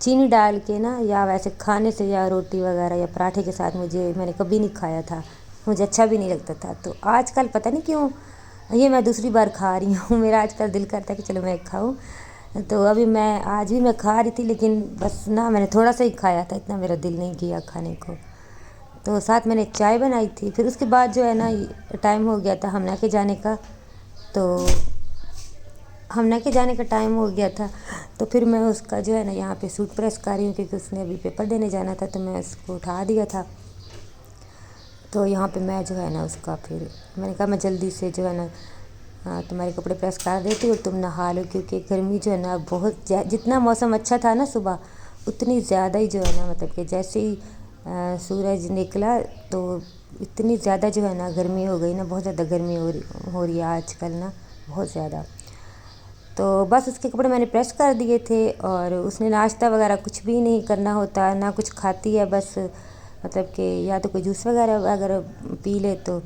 چینی ڈال کے نا یا ویسے کھانے سے یا روٹی وغیرہ یا پراٹھے کے ساتھ میں نے کبھی نہیں کھایا تھا، مجھے اچھا بھی نہیں لگتا تھا۔ تو آج کل پتہ نہیں کیوں یہ میں دوسری بار کھا رہی ہوں، میرا آج کل دل کرتا ہے کہ چلو میں کھاؤں۔ تو ابھی آج بھی میں کھا رہی تھی، لیکن بس نا میں نے تھوڑا سا ہی کھایا تھا، اتنا میرا دل نہیں کیا کھانے کو۔ تو ساتھ میں نے چائے بنائی تھی۔ پھر اس کے بعد جو ہے نا ٹائم ہو گیا تھا ہمنا کے جانے کا، تو ہمنا کے جانے کا ٹائم ہو گیا تھا، تو پھر میں اس کا جو ہے نا یہاں پہ سوٹ پریس کر رہی ہوں، کیونکہ اس نے ابھی پیپر دینے جانا تھا، تو میں اس کو اٹھا دیا تھا۔ تو یہاں پہ میں جو ہے نا اس کا پھر میں نے کہا میں جلدی سے جو ہے نا تمہارے کپڑے پریس کر دیتی ہوں، تم نہا لو، کیونکہ گرمی جو ہے نا بہت جتنا موسم اچھا تھا نا صبح، اتنی زیادہ ہی جو ہے نا مطلب کہ جیسے ہی سورج نکلا تو اتنی زیادہ جو ہے نا گرمی ہو گئی نا، بہت زیادہ گرمی ہو رہی ہے آج کل نا، بہت زیادہ۔ تو بس اس کے کپڑے میں نے پریس کر دیے تھے، اور اس نے ناشتہ وغیرہ کچھ بھی نہیں کرنا ہوتا، نہ کچھ کھاتی ہے، بس مطلب کہ یا تو کوئی جوس وغیرہ اگر پی لے تو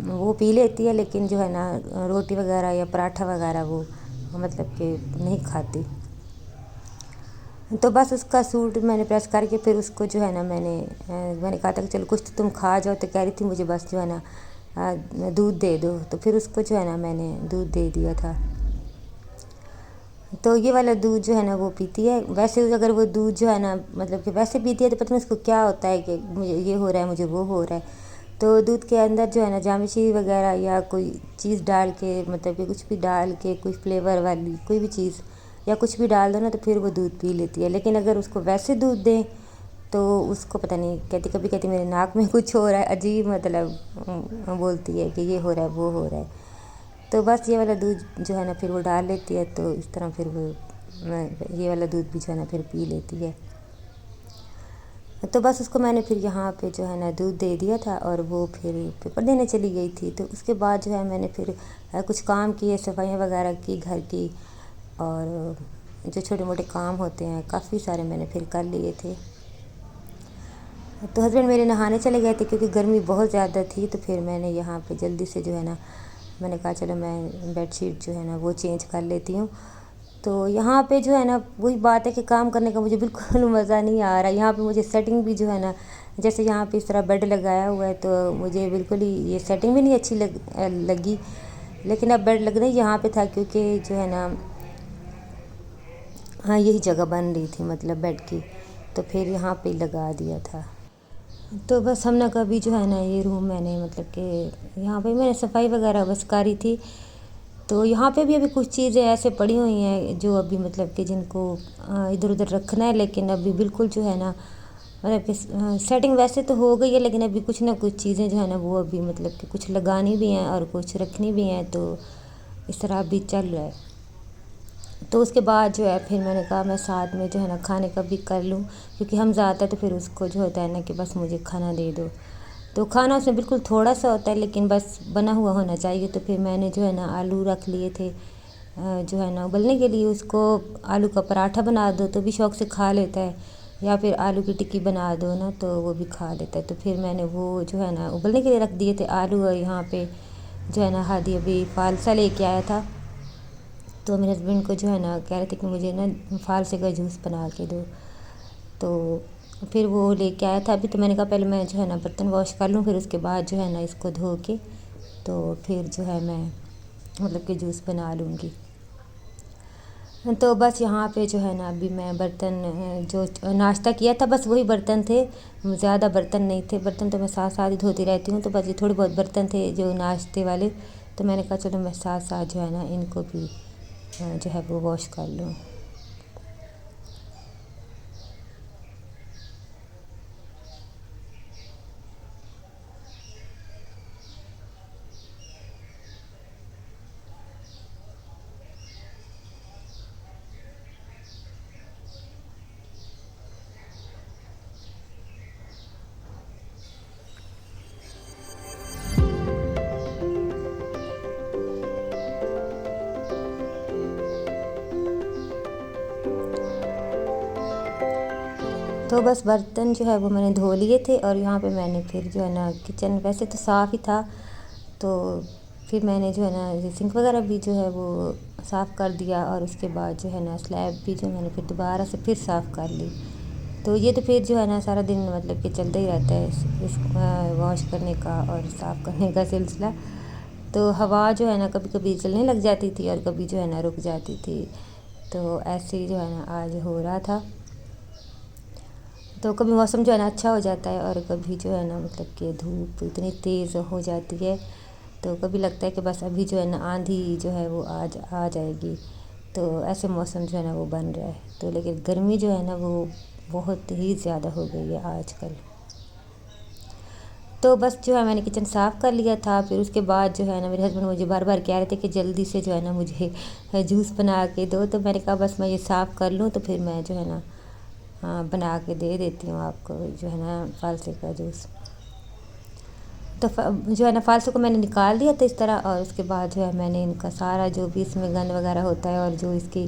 وہ پی لیتی ہے، لیکن جو ہے نا روٹی وغیرہ یا پراٹھا وغیرہ وہ مطلب کہ نہیں کھاتی۔ تو بس اس کا سوٹ میں نے پریس کر کے پھر اس کو جو ہے نا میں نے کہا تھا کہ چلو کچھ تو تم کھا جاؤ، تو کہہ رہی تھی مجھے بس جو ہے نا دودھ دے دو، تو پھر اس کو جو ہے نا میں نے دودھ دے دیا تھا۔ تو یہ والا دودھ جو ہے نا وہ پیتی ہے، ویسے اگر وہ دودھ جو ہے نا مطلب کہ ویسے پیتی ہے تو پتہ نہیں اس کو کیا ہوتا ہے کہ مجھے یہ ہو رہا ہے، مجھے وہ ہو رہا ہے۔ تو دودھ کے اندر جو ہے نا جامع شیری وغیرہ یا کوئی چیز ڈال کے، مطلب کہ کچھ بھی ڈال کے، کوئی فلیور والی کوئی بھی چیز یا کچھ بھی ڈال دو نا، تو پھر وہ دودھ پی لیتی ہے۔ لیکن اگر اس کو ویسے دودھ دیں تو اس کو پتہ نہیں کبھی کہتی میرے ناک میں کچھ ہو رہا ہے، عجیب مطلب بولتی ہے کہ یہ ہو رہا ہے وہ ہو رہا ہے۔ تو بس یہ والا دودھ جو ہے نا پھر وہ ڈال لیتی ہے، تو اس طرح پھر وہ یہ والا دودھ بھی جو ہے نا پھر پی لیتی ہے۔ تو بس اس کو میں نے پھر یہاں پہ جو ہے نا دودھ دے دیا تھا، اور وہ پھر پیپر دینے چلی گئی تھی۔ تو اس کے بعد جو ہے میں نے پھر کچھ کام کیے، صفائیاں وغیرہ کی گھر کی، اور جو چھوٹے موٹے کام ہوتے ہیں کافی سارے میں نے پھر کر لیے تھے۔ تو ہسبینڈ میرے نہانے چلے گئے تھے، کیونکہ گرمی بہت زیادہ تھی، تو پھر میں نے یہاں پہ جلدی سے جو ہے نا میں نے کہا چلو میں بیڈ شیٹ جو ہے نا وہ چینج کر لیتی ہوں۔ تو یہاں پہ جو ہے نا وہی بات ہے کہ کام کرنے کا مجھے بالکل مزہ نہیں آ رہا۔ یہاں پہ مجھے سیٹنگ بھی جو ہے نا، جیسے یہاں پہ اس طرح بیڈ لگایا ہوا ہے، تو مجھے بالکل ہی یہ سیٹنگ بھی نہیں اچھی لگی، لیکن اب بیڈ لگنا ہی یہاں پہ تھا، کیونکہ جو ہے نا ہاں یہی جگہ بن رہی تھی مطلب بیڈ کی، تو پھر یہاں پہ لگا دیا تھا۔ تو بس ہم نے کبھی جو ہے نا یہ روم میں نے مطلب کہ یہاں پہ میں نے صفائی وغیرہ بس کری تھی۔ تو یہاں پہ بھی ابھی کچھ چیزیں ایسے پڑی ہوئی ہیں جو ابھی مطلب کہ جن کو ادھر ادھر رکھنا ہے، لیکن ابھی بالکل جو ہے نا مطلب کہ سیٹنگ ویسے تو ہو گئی ہے، لیکن ابھی کچھ نہ کچھ چیزیں جو ہے نا وہ ابھی مطلب کہ کچھ لگانی بھی ہیں اور کچھ رکھنی بھی ہیں، تو اس طرح ابھی چل رہا ہے۔ تو اس کے بعد جو ہے پھر میں نے کہا میں ساتھ میں جو ہے نا کھانے کا بھی کر لوں، کیونکہ ہم آتا ہے تو پھر اس کو جو ہوتا ہے نا کہ بس مجھے کھانا دے دو۔ تو کھانا اس میں بالکل تھوڑا سا ہوتا ہے، لیکن بس بنا ہوا ہونا چاہیے۔ تو پھر میں نے جو ہے نا آلو رکھ لیے تھے جو ہے نا ابلنے کے لیے، اس کو آلو کا پراٹھا بنا دو تو بھی شوق سے کھا لیتا ہے، یا پھر آلو کی ٹکی بنا دو نا تو وہ بھی کھا لیتا ہے۔ تو پھر میں نے وہ جو ہے نا ابلنے کے لیے رکھ دیے تھے آلو، اور یہاں پہ جو ہے نا ہادی ابھی فالسا لے کے آیا تھا، تو میرے ہسبینڈ کو جو ہے نا کہہ رہے تھے کہ مجھے نا فالسے کا جوس بنا کے دو، تو پھر وہ لے کے آیا تھا ابھی۔ تو میں نے کہا پہلے میں جو ہے نا برتن واش کر لوں، پھر اس کے بعد جو ہے نا اس کو دھو کے تو پھر جو ہے میں مطلب کہ جوس بنا لوں گی۔ تو بس یہاں پہ جو ہے نا ابھی میں برتن جو ناشتہ کیا تھا بس وہی برتن تھے، زیادہ برتن نہیں تھے، برتن تو میں ساتھ ساتھ ہی دھوتی رہتی ہوں، تو بس یہ تھوڑے بہت برتن تھے جو ناشتے والے، تو میں نے کہا چلو میں ساتھ ساتھ جو ہے نا ان کو بھی جو ہے وہ واش کر لوں۔ تو بس برتن جو ہے وہ میں نے دھو لیے تھے، اور یہاں پہ میں نے پھر جو ہے نا کچن ویسے تو صاف ہی تھا، تو پھر میں نے جو ہے نا سنک وغیرہ بھی جو ہے وہ صاف کر دیا، اور اس کے بعد جو ہے نا سلیب بھی جو میں نے پھر دوبارہ سے پھر صاف کر لی۔ تو یہ تو پھر جو ہے نا سارا دن مطلب کہ چلتا ہی رہتا ہے اس واش کرنے کا اور صاف کرنے کا سلسلہ۔ تو ہوا جو ہے نا کبھی کبھی چلنے لگ جاتی تھی اور کبھی جو ہے نا رک جاتی تھی، تو ایسے ہی جو ہے نا آج ہو رہا تھا۔ تو کبھی موسم جو ہے نا اچھا ہو جاتا ہے اور کبھی جو ہے نا مطلب کہ دھوپ اتنی تیز ہو جاتی ہے، تو کبھی لگتا ہے کہ بس ابھی جو ہے نا آندھی جو ہے وہ آ جائے گی، تو ایسے موسم جو ہے نا وہ بن رہا ہے۔ تو لیکن گرمی جو ہے نا وہ بہت ہی زیادہ ہو گئی ہے آج کل۔ تو بس جو ہے میں نے کچن صاف کر لیا تھا، پھر اس کے بعد جو ہے نا میرے ہسبینڈ مجھے بار بار کہہ رہے تھے کہ جلدی سے جو ہے نا مجھے جوس بنا کے دو، تو میں نے کہا بس میں یہ صاف کر لوں تو پھر میں جو ہے نا بنا کے دے دیتی ہوں آپ کو جو ہے نا فالسے کا جوس۔ تو جو ہے نا فالسے کو میں نے نکال دیا تھا اس طرح، اور اس کے بعد جو ہے میں نے ان کا سارا جو بھی اس میں گند وغیرہ ہوتا ہے اور جو اس کی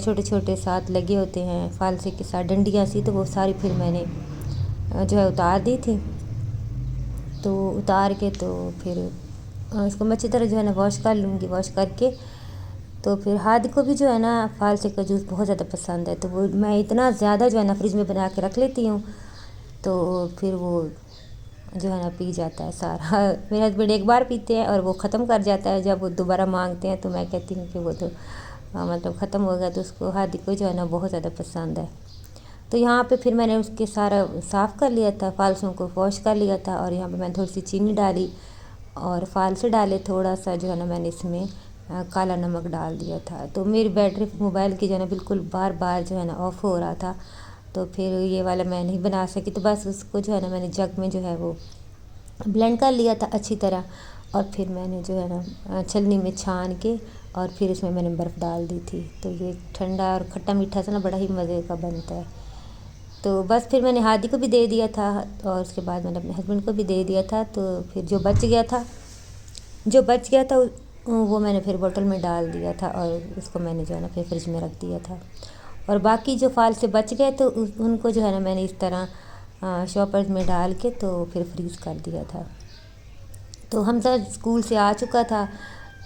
چھوٹے چھوٹے ساتھ لگے ہوتے ہیں فالسے کے ساتھ ڈنڈیاں سی، تو وہ ساری پھر میں نے جو ہے اتار دی تھی۔ تو اتار کے تو پھر اس کو میں اچھی طرح جو ہے نا واش کر لوں گی، واش کر کے تو پھر ہادی کو بھی جو ہے نا فالسے کا جوس بہت زیادہ پسند ہے، تو وہ میں اتنا زیادہ جو ہے نا فریج میں بنا کے رکھ لیتی ہوں، تو پھر وہ جو ہے نا پی جاتا ہے سارا۔ میرے ہسبینڈ ایک بار پیتے ہیں اور وہ ختم کر جاتا ہے، جب وہ دوبارہ مانگتے ہیں تو میں کہتی ہوں کہ وہ تو مطلب ختم ہو گیا، تو اس کو ہادی کو جو ہے نا بہت زیادہ پسند ہے۔ تو یہاں پہ پھر میں نے اس کے سارا صاف کر لیا تھا، فالسوں کو واش کر لیا تھا، اور یہاں پہ میں تھوڑی سی چینی ڈالی اور فالسے ڈالے، تھوڑا سا جو ہے نا میں نے اس میں کالا نمک ڈال دیا تھا۔ تو میری بیٹری موبائل کی جو ہے نا بالکل بار بار جو ہے نا آف ہو رہا تھا، تو پھر یہ والا میں نہیں بنا سکی، تو بس اس کو جو ہے نا میں نے جگ میں جو ہے وہ بلینڈ کر لیا تھا اچھی طرح، اور پھر میں نے جو ہے نا چھلنی میں چھان کے اور پھر اس میں نے برف ڈال دی تھی، تو یہ ٹھنڈا اور کھٹا میٹھا سا نا بڑا ہی مزے کا بنتا ہے۔ تو بس پھر میں نے ہادی کو بھی دے دیا تھا، اور اس کے بعد میں نے اپنے ہسبینڈ کو بھی دے دیا تھا، تو پھر جو بچ گیا تھا وہ میں نے پھر بوتل میں ڈال دیا تھا، اور اس کو میں نے جو ہے نا پھر فریج میں رکھ دیا تھا۔ اور باقی جو فالسے بچ گئے تو ان کو جو ہے نا میں نے اس طرح شاپرز میں ڈال کے تو پھر فریز کر دیا تھا۔ تو حمزہ اسکول سے آ چکا تھا،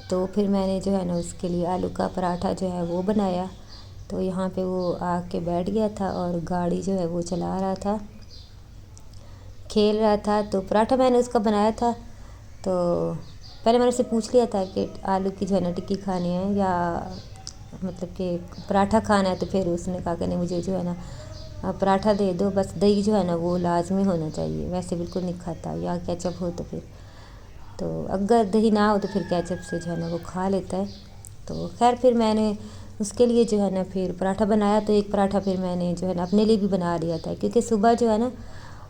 تو پھر میں نے جو ہے نا اس کے لیے آلو کا پراٹھا جو ہے وہ بنایا، تو یہاں پہ وہ آ کے بیٹھ گیا تھا اور گاڑی جو ہے وہ چلا رہا تھا، کھیل رہا تھا۔ تو پراٹھا میں نے اس کا بنایا تھا، تو پہلے میں نے اس سے پوچھ لیا تھا کہ آلو کی جو ہے نا ٹکی کھانی ہے یا مطلب کہ پراٹھا کھانا ہے، تو پھر اس نے کہا کہ نہیں مجھے جو ہے نا پراٹھا دے دو، بس دہی جو ہے نا وہ لازمی ہونا چاہیے، ویسے بالکل نہیں کھاتا، یا کیچپ ہو تو پھر، تو اگر دہی نہ ہو تو پھر کیچپ سے جو ہے نا وہ کھا لیتا ہے۔ تو خیر پھر میں نے اس کے لیے جو ہے نا پھر پراٹھا بنایا، تو ایک پراٹھا پھر میں نے جو ہے نا اپنے لیے بھی بنا لیا تھا، کیونکہ صبح جو ہے نا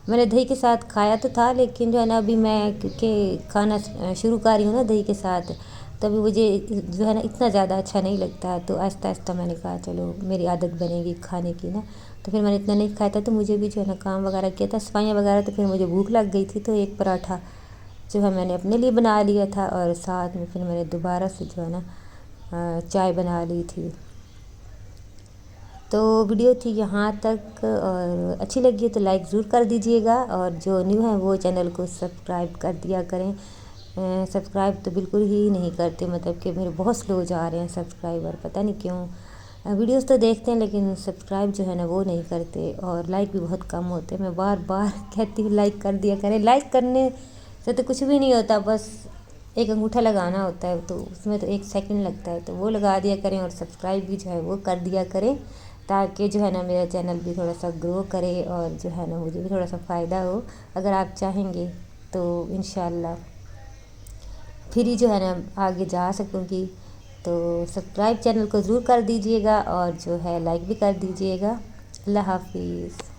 میں نے دہی کے ساتھ کھایا تو تھا، لیکن جو ہے نا ابھی میں کیونکہ کھانا شروع کر رہی ہوں نا دہی کے ساتھ، تو ابھی مجھے جو ہے نا اتنا زیادہ اچھا نہیں لگتا، تو آہستہ آہستہ میں نے کہا چلو میری عادت بنے گی کھانے کی نا، تو پھر میں نے اتنا نہیں کھایا تھا، تو مجھے بھی جو ہے نا کام وغیرہ کیا تھا صفائیاں وغیرہ، تو پھر مجھے بھوک لگ گئی تھی، تو ایک پراٹھا جو ہے میں نے اپنے لیے بنا لیا تھا، اور ساتھ میں پھر میں نے دوبارہ سے جو ہے نا چائے بنا لی تھی۔ تو ویڈیو تھی یہاں تک، اور اچھی لگی تو لائک ضرور کر دیجئے گا، اور جو نیو ہیں وہ چینل کو سبسکرائب کر دیا کریں۔ سبسکرائب تو بالکل ہی نہیں کرتے، مطلب کہ میرے بہت سلو جا رہے ہیں سبسکرائبر، پتہ نہیں کیوں، ویڈیوز تو دیکھتے ہیں لیکن سبسکرائب جو ہے نا وہ نہیں کرتے، اور لائک بھی بہت کم ہوتے ہیں۔ میں بار بار کہتی ہوں لائک کر دیا کریں، لائک کرنے سے تو کچھ بھی نہیں ہوتا، بس ایک انگوٹھا لگانا ہوتا ہے، تو اس میں تو 1 سیکنڈ لگتا ہے، تو وہ لگا دیا کریں، اور سبسکرائب بھی جو ہے وہ کر دیا کریں، تاکہ جو ہے نا میرا چینل بھی تھوڑا سا گرو کرے، اور جو ہے نا مجھے بھی تھوڑا سا فائدہ ہو، اگر آپ چاہیں گے تو انشاءاللہ پھر ہی جو ہے نا آگے جا سکوں گی۔ تو سبسکرائب چینل کو ضرور کر دیجئے گا، اور جو ہے لائک بھی کر دیجئے گا۔ اللہ حافظ۔